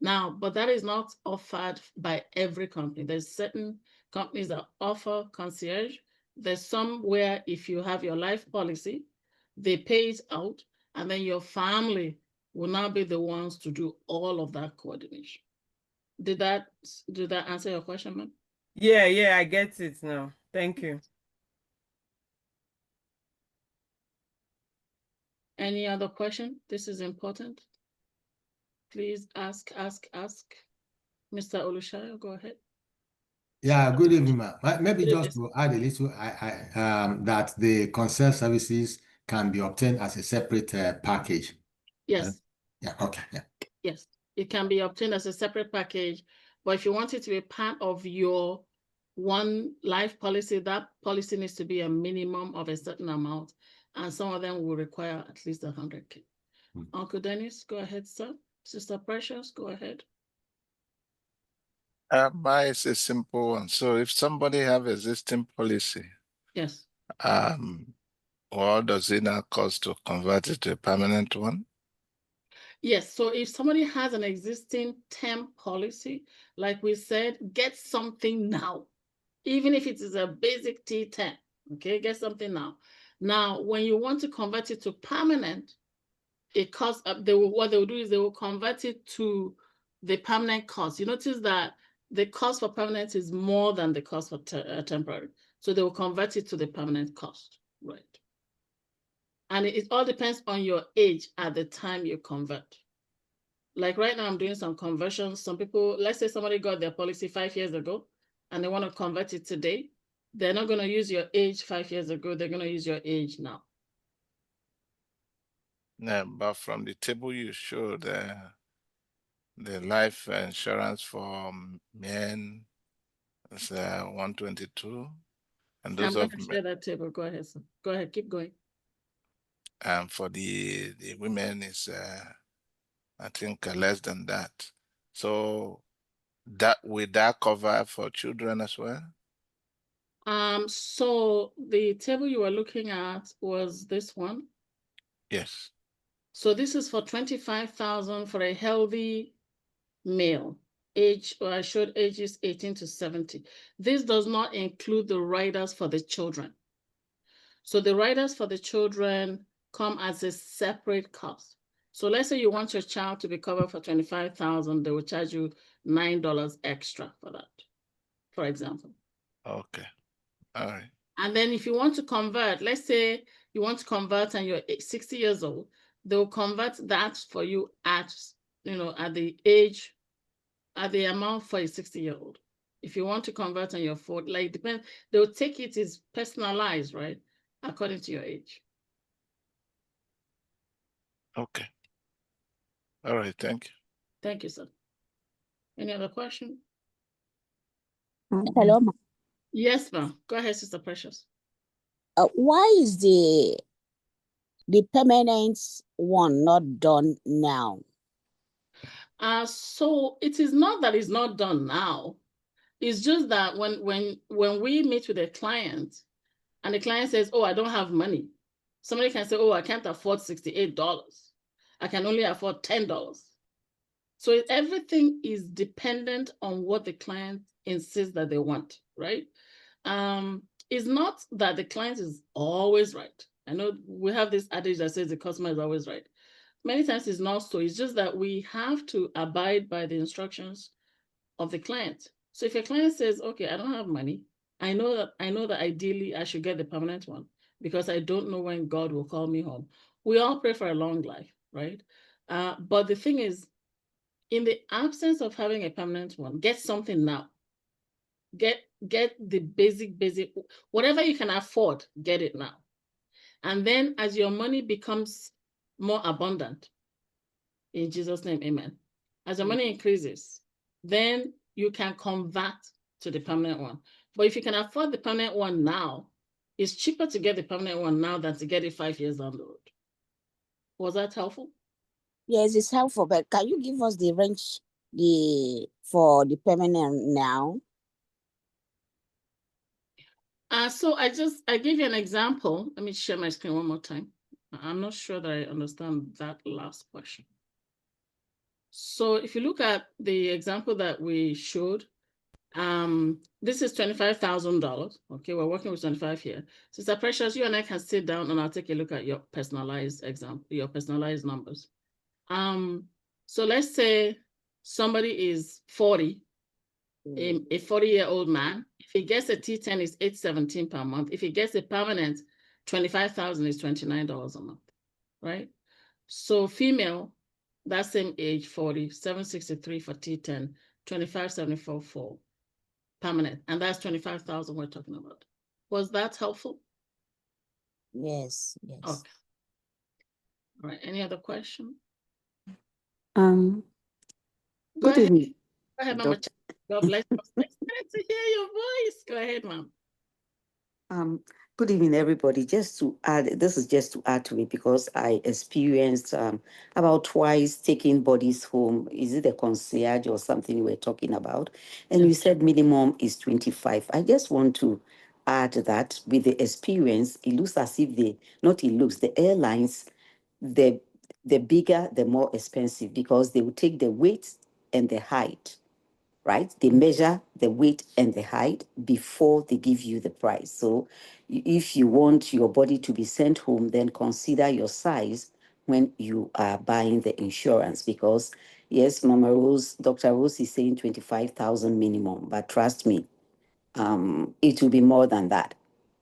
Now, but that is not offered by every company. There's certain companies that offer concierge. There's some where if you have your life policy, they pay it out, and then your family will now be the ones to do all of that coordination. Did that answer your question, ma'am? Yeah, I get it now. Thank you. Any other question? This is important. Please ask. Mr. Olushaya, go ahead. Yeah, good evening, ma'am. Maybe just to add a little, that the concierge services can be obtained as a separate package. Yes. Yeah, okay, yeah. Yes, it can be obtained as a separate package, but if you want it to be part of your one life policy, that policy needs to be a minimum of a certain amount, and some of them will require at least 100K. Uncle Dennis, go ahead, sir. Sister Precious, go ahead. Mine is a simple one. So if somebody have existing policy, yes, what does it now cost to convert it to a permanent one? Yes, so if somebody has an existing term policy, like we said, get something now, even if it is a basic T10, okay, get something now. Now, when you want to convert it to permanent, it costs, what they will do is they will convert it to the permanent cost. You notice that the cost for permanent is more than the cost for temporary. So they will convert it to the permanent cost, right? And it all depends on your age at the time you convert. Like right now, I'm doing some conversions. Some people, let's say somebody got their policy 5 years ago and they want to convert it today. They're not going to use your age 5 years ago. They're going to use your age now. Yeah, but from the table you showed, the life insurance for men is 122, and those I'm going to share that table. Go ahead, sir. Go ahead, keep going. And for the women is I think less than that. So will that cover for children as well? So the table you were looking at was this one. Yes. So this is for 25,000 for a healthy male. Age, or I showed ages 18 to 70. This does not include the riders for the children. So the riders for the children come as a separate cost. So let's say you want your child to be covered for 25,000, they will charge you $9 extra for that, for example. Okay, all right. And then if you want to convert, let's say you want to convert and you're 60 years old, they'll convert that for you at, at the age, at the amount for a 60-year-old. If you want to convert and you're 40, like depends, they'll take it as personalized, right? According to your age. Okay. All right, thank you. Thank you, sir. Any other question? Hello, ma'am. Yes, ma'am. Go ahead, Sister Precious. Why is the permanent one not done now? So it is not that it's not done now. It's just that when we meet with a client and the client says, oh, I don't have money, somebody can say, oh, I can't afford $68. I can only afford $10. So everything is dependent on what the client insists that they want, right? It's not that the client is always right. I know we have this adage that says the customer is always right. Many times it's not so. It's just that we have to abide by the instructions of the client. So if a client says, okay, I don't have money, I know that ideally I should get the permanent one because I don't know when God will call me home. We all pray for a long life, right? But the thing is, in the absence of having a permanent one, get something now. Get the basic, whatever you can afford, get it now. And then as your money becomes more abundant, in Jesus' name, amen. As your money increases, then you can convert to the permanent one. But if you can afford the permanent one now, it's cheaper to get the permanent one now than to get it 5 years down the road. Was that helpful? Yes, it's helpful, but can you give us the range for the permanent now? So I give you an example. Let me share my screen one more time. I'm not sure that I understand that last question. So if you look at the example that we showed, this is $25,000. Okay, we're working with 25 here. Sister Precious, you and I can sit down and I'll take a look at your personalized example, your personalized numbers. So let's say somebody is 40, a 40-year-old man. If he gets a T10, it's $817 per month. If he gets a permanent, $25,000 is $29 a month, right? So female, that same age, 40, $763 for T10, $25.74 for permanent, and that's $25,000 we're talking about. Was that helpful? Yes. Okay. All right. Any other question? Good evening. Go ahead, Mama. God bless you. I'm excited to hear your voice. Go ahead, Mom. Good evening, everybody. Just to add, this is just to add to it because I experienced about twice taking bodies home. Is it a concierge or something you were talking about? And you said minimum is 25. I just want to add that with the experience, it looks as if the airlines, the bigger, the more expensive because they will take the weight and the height. Right? They measure the weight and the height before they give you the price. So if you want your body to be sent home, then consider your size when you are buying the insurance because yes, Mama Rose, Dr. Rose is saying 25,000 minimum, but trust me, it will be more than that.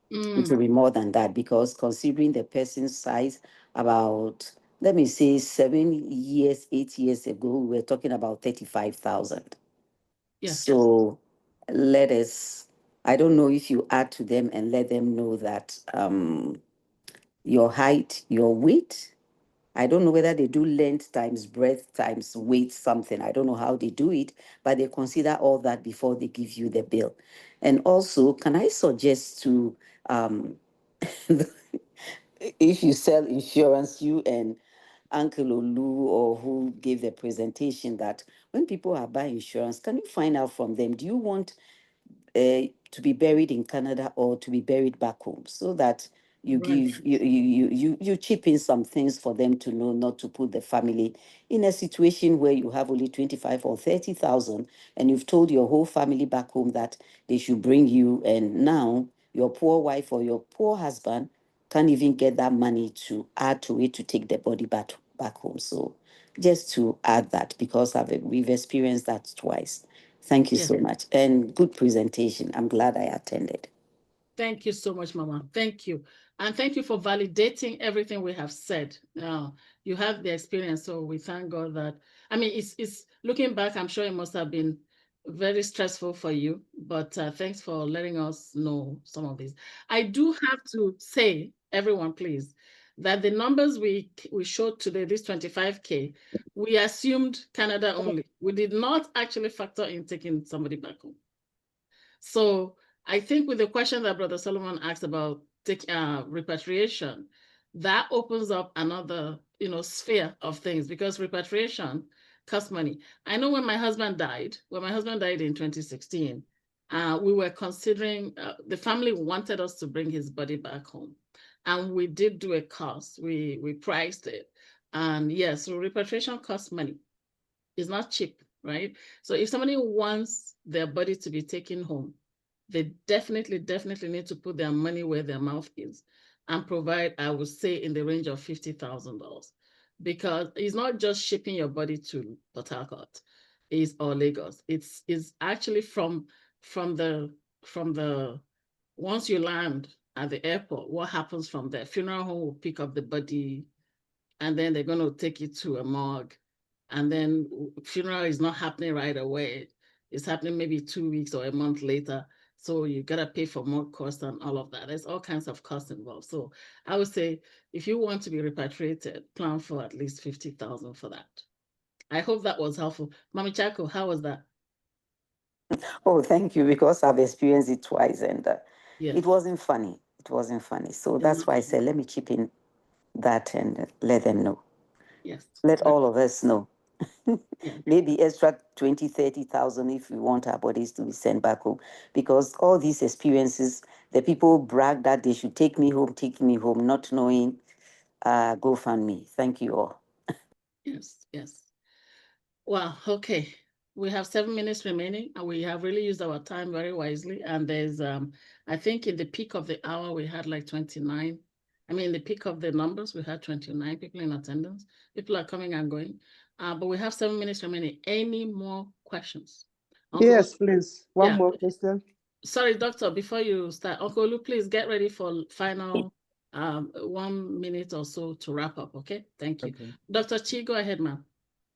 It will be more than that because considering the person's size, about, let me say 7 years, 8 years ago, we were talking about 35,000. Yes. So let us, I don't know if you add to them and let them know that your height, your weight, I don't know whether they do length times breadth times weight something. I don't know how they do it, but they consider all that before they give you the bill. And also, can I suggest to, if you sell insurance, you and Uncle Olu or who gave the presentation, that when people are buying insurance, can you find out from them, do you want to be buried in Canada or to be buried back home, so that you give you chip in some things for them to know, not to put the family in a situation where you have only 25 or 30,000 and you've told your whole family back home that they should bring you, and now your poor wife or your poor husband can't even get that money to add to it to take the body back home. So just to add that, because we've experienced that twice. Thank you so much. And good presentation. I'm glad I attended. Thank you so much, Mama. Thank you. And thank you for validating everything we have said. You have the experience, so we thank God that, I mean, it's looking back, I'm sure it must have been very stressful for you, but thanks for letting us know some of these. I do have to say, everyone, please, that the numbers we showed today, this 25K, we assumed Canada only. We did not actually factor in taking somebody back home. So I think with the question that Brother Solomon asked about repatriation, that opens up another, sphere of things, because repatriation costs money. I know when my husband died in 2016, we were considering, the family wanted us to bring his body back home. And we did do a cost. We priced it. And yes, so repatriation costs money. It's not cheap, right? So if somebody wants their body to be taken home, they definitely need to put their money where their mouth is and provide, I would say, in the range of $50,000. Because it's not just shipping your body to Port Harcourt or Lagos. It's actually from the once you land at the airport, what happens from there? Funeral home will pick up the body, and then they're going to take it to a morgue. And then funeral is not happening right away. It's happening maybe 2 weeks or a month later. So you got to pay for more costs and all of that. There's all kinds of costs involved. So I would say if you want to be repatriated, plan for at least 50,000 for that. I hope that was helpful. Mami Chako, how was that? Oh, thank you, because I've experienced it twice, and it wasn't funny. It wasn't funny. So that's why I said, let me chip in that and let them know. Yes. Let all of us know. Maybe extra 20, 30,000 if we want our bodies to be sent back home. Because all these experiences, the people brag that they should take me home, not knowing GoFundMe. Thank you all. Yes, yes. Well, okay. We have 7 minutes remaining, and we have really used our time very wisely. And there's, I think in the peak of the hour, we had like 29. I mean, in the peak of the numbers, we had 29 people in attendance. People are coming and going. But we have 7 minutes remaining. Any more questions? Uncle yes, please. One more question. Sorry, doctor, before you start, Uncle Olu, please get ready for final 1 minute or so to wrap up, okay? Thank you. Okay. Dr. Chi, go ahead, ma'am.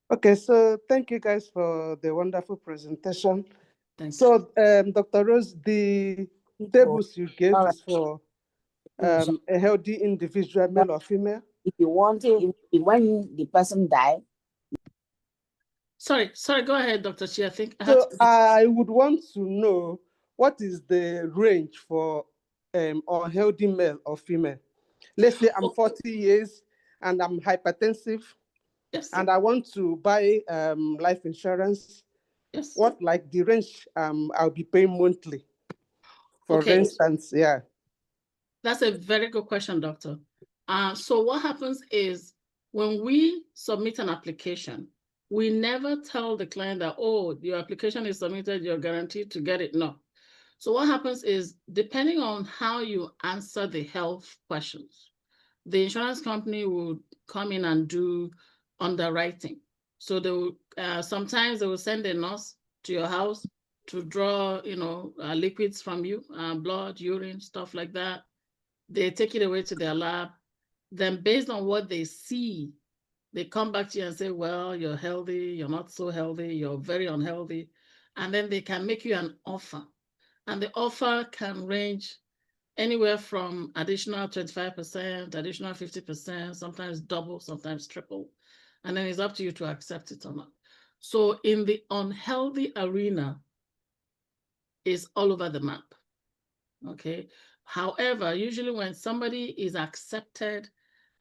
Okay, so thank you guys for the wonderful presentation. So, Dr. Rose, the tables you gave is for a healthy individual, male or female? If you want it, when the person died. Sorry, go ahead, Dr. Chi. I think I would want to know what is the range for unhealthy male or female. Let's say I'm 40 years and I'm hypertensive. Yes. And I want to buy life insurance. Yes. What like the range I'll be paying monthly? For instance, yeah. That's a very good question, doctor. So what happens is when we submit an application, we never tell the client that, oh, your application is submitted, you're guaranteed to get it. No. So what happens is, depending on how you answer the health questions, the insurance company will come in and do underwriting. So they will, sometimes they will send a nurse to your house to draw, liquids from you, blood, urine, stuff like that. They take it away to their lab. Then based on what they see, they come back to you and say, well, you're healthy, you're not so healthy, you're very unhealthy. And then they can make you an offer. And the offer can range anywhere from additional 25%, additional 50%, sometimes double, sometimes triple. And then it's up to you to accept it or not. So in the unhealthy arena, is all over the map, okay? However, usually when somebody is accepted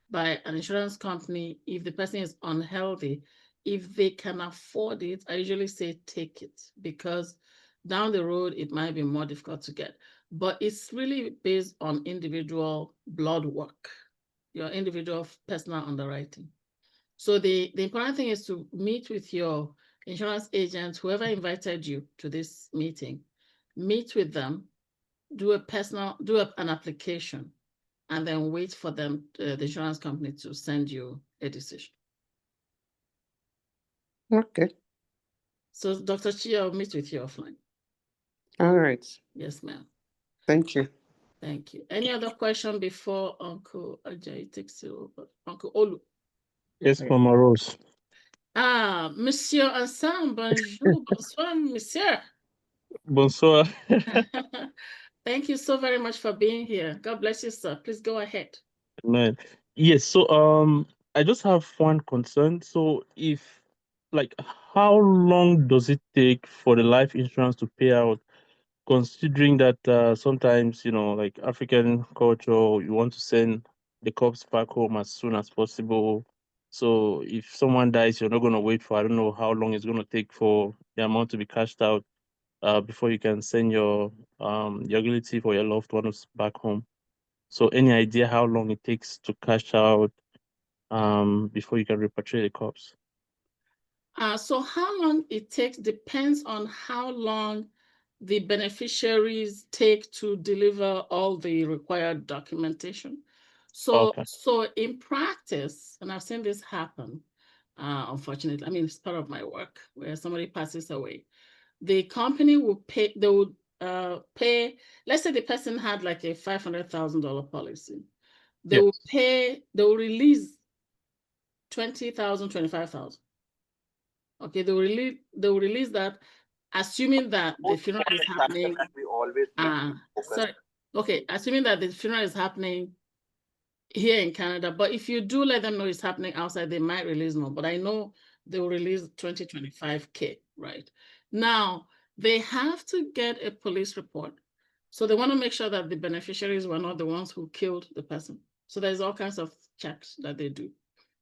by an insurance company, if the person is unhealthy, if they can afford it, I usually say take it, because down the road, it might be more difficult to get. But it's really based on individual blood work, your individual personal underwriting. So the important thing is to meet with your insurance agent, whoever invited you to this meeting, meet with them, do an application, and then wait for them, the insurance company, to send you a decision. Okay. So Dr. Chi, I'll meet with you offline. All right. Yes, ma'am. Thank you. Thank you. Any other question before Uncle Ajayi takes it over? Uncle Olu. Yes, Mama Rose. Monsieur Ansam, bonjour, bonsoir, monsieur. Bonsoir. Thank you so very much for being here. God bless you, sir. Please go ahead. Amen. Yes, so I just have one concern. So how long does it take for the life insurance to pay out considering that sometimes, like African culture, you want to send the cops back home as soon as possible. So if someone dies, you're not going to wait for, I don't know how long it's going to take for the amount to be cashed out before you can send your relative or your loved ones back home. So any idea how long it takes to cash out before you can repatriate the cops? So how long it takes depends on how long the beneficiaries take to deliver all the required documentation. So, Okay. so in practice, and I've seen this happen, unfortunately, I mean, it's part of my work where somebody passes away. The company will pay, they would pay, let's say the person had like a $500,000 policy. They will pay, they will release 20,000, 25,000. Okay, they will release that, assuming that the funeral is happening. Assuming that the funeral is happening here in Canada. But if you do let them know it's happening outside, they might release more. But I know they will release 25K, right? Now, they have to get a police report. So they want to make sure that the beneficiaries were not the ones who killed the person. So there's all kinds of checks that they do.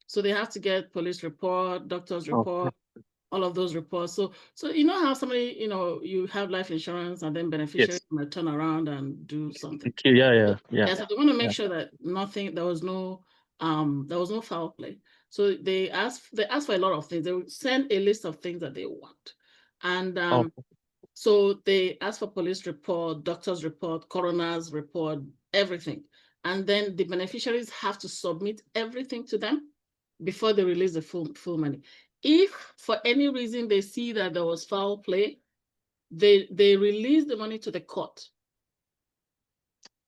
So they have to get police report, doctor's report, all of those reports. So you know how somebody, you have life insurance and then beneficiaries might turn around and do something. Yeah. So they want to make sure that there was no foul play. So they ask for a lot of things. They will send a list of things that they want. And so they ask for police report, doctor's report, coroner's report, everything. And then the beneficiaries have to submit everything to them before they release the full money. If for any reason they see that there was foul play, they release the money to the court.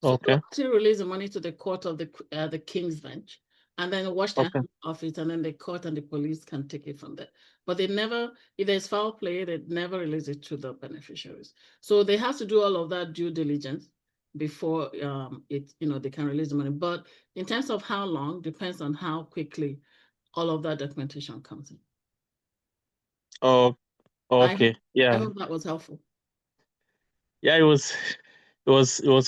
So they release the money to the court of the King's Bench, and then wash their hands off it, and then the court and the police can take it from there. But they never, if there's foul play, they never release it to the beneficiaries. So they have to do all of that due diligence before they can release the money. But in terms of how long, depends on how quickly all of that documentation comes in. Oh, okay. I hope that was helpful. Yeah, it was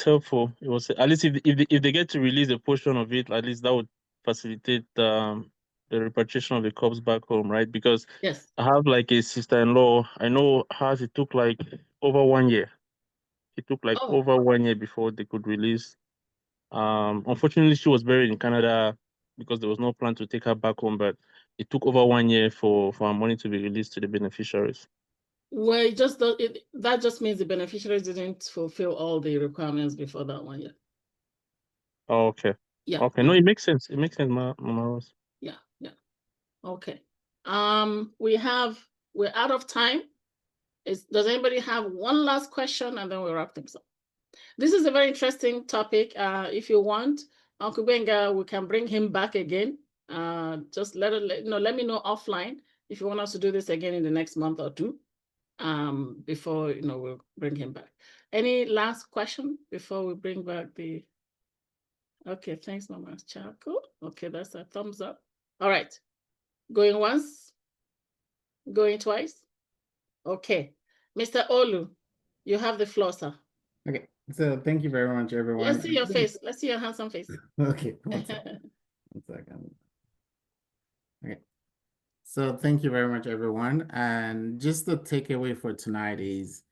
helpful. It was, at least if they get to release a portion of it, at least that would facilitate the repatriation of the cops back home, right? Because I have like a sister-in-law. I know hers, it took like over 1 year. It took like over 1 year before they could release. Unfortunately, she was buried in Canada because there was no plan to take her back home, but it took over 1 year for her money to be released to the beneficiaries. Well, that just means the beneficiaries didn't fulfill all the requirements before that 1 year. Oh, okay. Yeah. Okay. No, it makes sense. It makes sense, Mama Rose. Yeah. Okay. We're out of time. Does anybody have one last question, and then we'll wrap things up? This is a very interesting topic. If you want, Uncle Benga, we can bring him back again. Just let me know offline if you want us to do this again in the next month or two. Before we'll bring him back. Any last question before we bring back the? Okay, thanks, Mama Chaco. Okay, that's a thumbs up. All right, going once, going twice. Okay, Mr. Olu, you have the floor, sir. Okay, so thank you very much, everyone. Let's see your face. Let's see your handsome face. Okay, one second. Okay. So thank you very much, everyone. And just the takeaway for tonight is,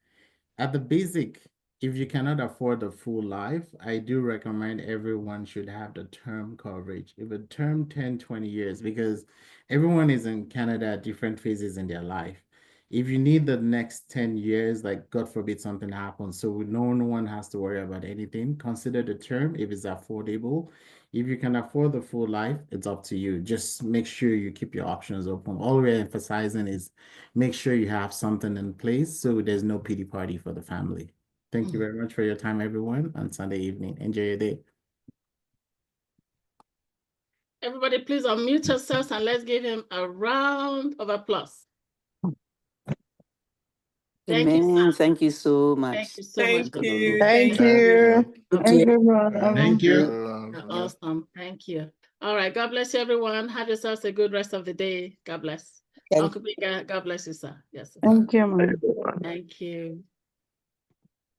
at the basic, if you cannot afford the full life, I do recommend everyone should have the term coverage. If a term 10, 20 years, because everyone is in Canada at different phases in their life. If you need the next 10 years, like God forbid something happens, so no one has to worry about anything, consider the term if it's affordable. If you can afford the full life, it's up to you. Just make sure you keep your options open. All we're emphasizing is make sure you have something in place so there's no pity party for the family. Thank you very much for your time, everyone, on Sunday evening. Enjoy your day. Everybody, please unmute yourselves and let's give him a round of applause. Thank you. Thank you so much. Thank you so much. Thank you. Thank you. Awesome. Thank you. All right. God bless you, everyone. Have yourselves a good rest of the day. God bless. Uncle Bika, God bless you, sir. Yes. Sir. Thank you, Mom. Thank you.